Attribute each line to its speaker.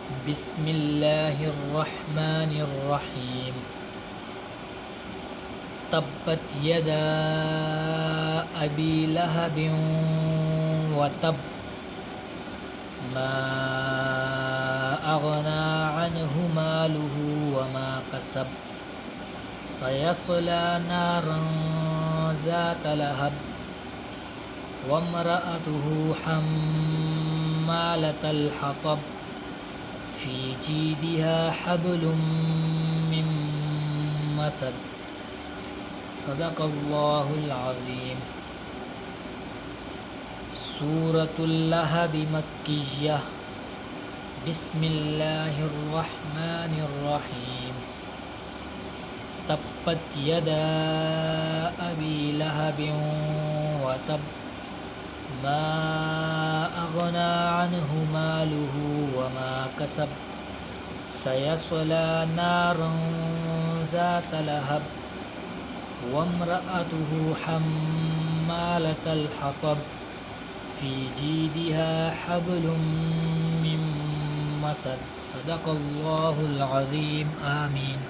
Speaker 1: بسم الله الرحمن الرحيم تبت يدا أبي لهب وتب ما أغنى عنه ماله وما كسب سيصلى نارا ذات لهب وامرأته حمالة الحطب في جيدها حبل من مسد صدق الله العظيم. سورة اللهب مكية. بسم الله الرحمن الرحيم. تبت يدا أبي لهب وتب ما أغنى عنه ماله وما كسب سيصلى نارا ذات لهب وامرأته حمالة الحطب في جيدها حبل من مسد صدق الله العظيم. آمين.